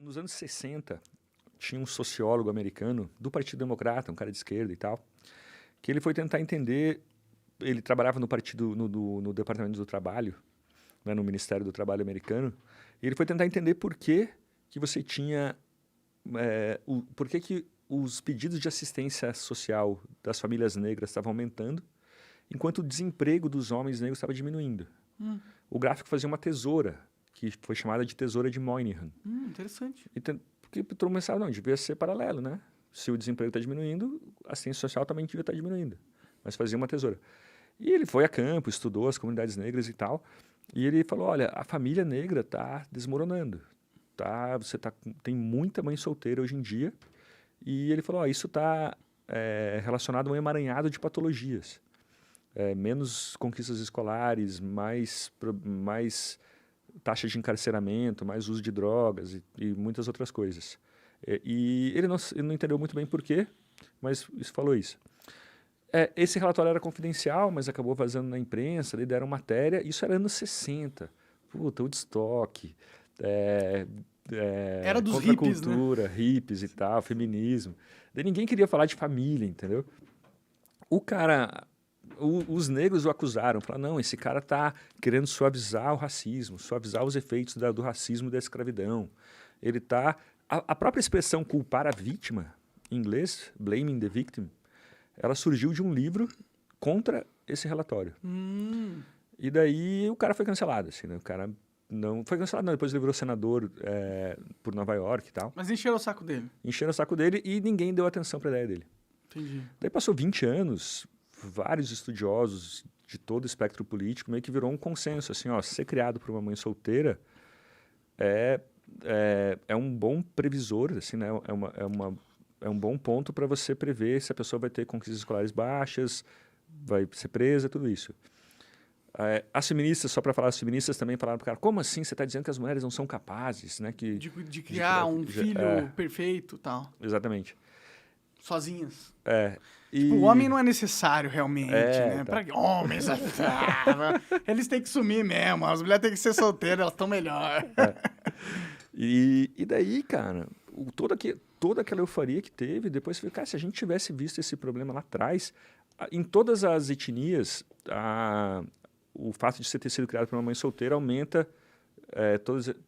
Nos anos 60, tinha um sociólogo americano do Partido Democrata, um cara de esquerda e tal, que ele foi tentar entender, ele trabalhava no partido, no Departamento do Trabalho, né, no Ministério do Trabalho americano, e ele foi tentar entender por que você tinha, por que os pedidos de assistência social das famílias negras estavam aumentando, enquanto o desemprego dos homens negros estava diminuindo. O gráfico fazia uma tesoura, que foi chamada de tesoura de Moynihan. Interessante. Porque todo mundo pensava, não, devia ser paralelo, né? Se o desemprego está diminuindo, a assistência social também devia estar diminuindo. Mas fazia uma tesoura. E ele foi a campo, estudou as comunidades negras e tal, e ele falou, olha, a família negra está desmoronando. Tem muita mãe solteira hoje em dia, e ele falou, isso está relacionado a um emaranhado de patologias. Menos conquistas escolares, mais taxa de encarceramento, mais uso de drogas e muitas outras coisas. E ele não entendeu muito bem por quê, mas falou isso. Esse relatório era confidencial, mas acabou vazando na imprensa, daí deram matéria, isso era anos 60. Puta, Woodstock, era dos hippies, cultura, né? Hippies e tal, feminismo. Daí ninguém queria falar de família, entendeu? Os negros o acusaram, falaram, não, esse cara está querendo suavizar o racismo, suavizar os efeitos do racismo e da escravidão. Ele está... A própria expressão culpar a vítima, em inglês, blaming the victim, ela surgiu de um livro contra esse relatório. E daí o cara foi cancelado, assim, né? O cara não... Foi cancelado, não, depois ele virou senador por Nova York e tal. Mas encheram o saco dele. Encheram o saco dele e ninguém deu atenção para a ideia dele. Entendi. Daí passou 20 anos... vários estudiosos de todo o espectro político meio que virou um consenso, assim, ó, ser criado por uma mãe solteira é um bom previsor, assim, né? É um bom ponto para você prever se a pessoa vai ter conquistas escolares baixas, vai ser presa, tudo isso. As feministas, só para falar, as feministas também falaram para o cara, como assim você está dizendo que as mulheres não são capazes, né? De criar um filho perfeito e tal. Exatamente. Sozinhas. Tipo, o homem não é necessário realmente, né? Tá. Pra homens, eles têm que sumir mesmo, as mulheres têm que ser solteiras, elas estão melhor. E daí, cara, toda aquela euforia que teve, depois foi, cara, se a gente tivesse visto esse problema lá atrás, em todas as etnias, o fato de você ter sido criado por uma mãe solteira aumenta,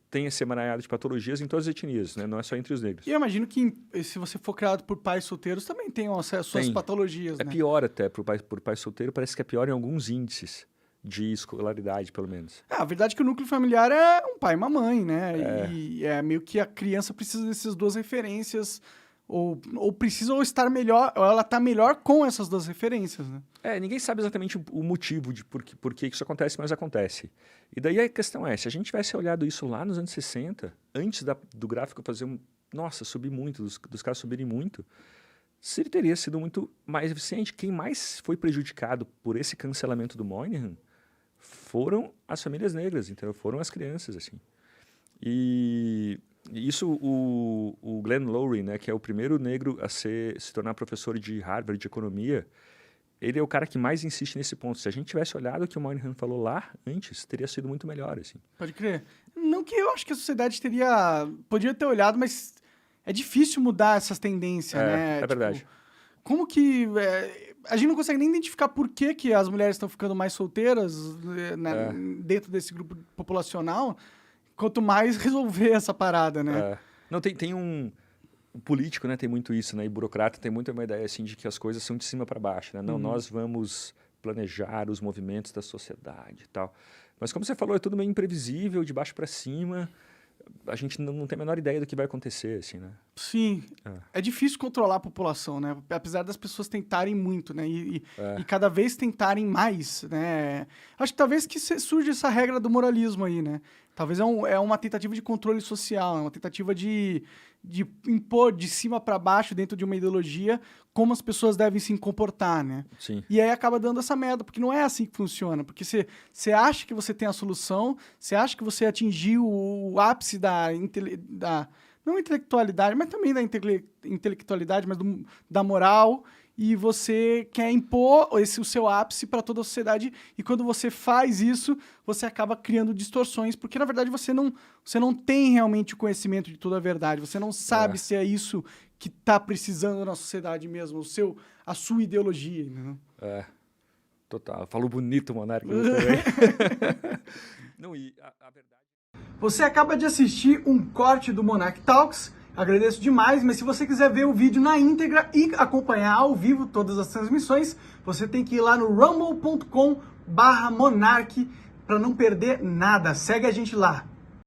tem esse emaranhado de patologias em todas as etnias, né? Não é só entre os negros. E eu imagino que se você for criado por pais solteiros, também tem as suas patologias, né? É pior até por pai solteiro, parece que é pior em alguns índices de escolaridade, pelo menos. A verdade é que o núcleo familiar é um pai e uma mãe, né? E é meio que a criança precisa dessas duas referências, ou precisa estar melhor, ou ela está melhor com essas duas referências, né? Ninguém sabe exatamente o motivo de por que isso acontece, mas acontece. E daí a questão se a gente tivesse olhado isso lá nos anos 60, antes do gráfico fazer subir muito, dos caras subirem muito, se ele teria sido muito mais eficiente. Quem mais foi prejudicado por esse cancelamento do Moynihan foram as famílias negras, entendeu? Foram as crianças, assim. E isso o Glenn Loury, né, que é o primeiro negro a se tornar professor de Harvard de economia, ele é o cara que mais insiste nesse ponto. Se a gente tivesse olhado o que o Moynihan falou lá antes, teria sido muito melhor, assim. Pode crer. Não que eu acho que a sociedade podia ter olhado, mas é difícil mudar essas tendências, né? É verdade. Como que... a gente não consegue nem identificar por que as mulheres estão ficando mais solteiras, né, dentro desse grupo populacional, quanto mais resolver essa parada, né? Não, tem o político, né, tem muito isso, né? E burocrata tem muito uma ideia assim de que as coisas são de cima para baixo, né? Não, nós vamos planejar os movimentos da sociedade e tal. Mas como você falou, é tudo meio imprevisível, de baixo para cima. A gente não tem a menor ideia do que vai acontecer, assim, né? Sim. É difícil controlar a população, né? Apesar das pessoas tentarem muito, né? E cada vez tentarem mais, né? Acho que talvez que surge essa regra do moralismo aí, né? Talvez é uma tentativa de controle social, é uma tentativa de impor de cima para baixo dentro de uma ideologia como as pessoas devem se comportar, né? Sim. E aí acaba dando essa merda, porque não é assim que funciona. Porque você acha que você tem a solução, você acha que você atingiu o ápice não intelectualidade, mas também da intelectualidade, mas da moral, e você quer impor o seu ápice para toda a sociedade, e quando você faz isso, você acaba criando distorções, porque na verdade você não tem realmente o conhecimento de toda a verdade, você não sabe se é isso que está precisando na sociedade mesmo, a sua ideologia. Né? Total. Falou bonito, Monark, também. Não, e a verdade... Você acaba de assistir um corte do Monark Talks, agradeço demais, mas se você quiser ver o vídeo na íntegra e acompanhar ao vivo todas as transmissões, você tem que ir lá no rumble.com/monark para não perder nada. Segue a gente lá.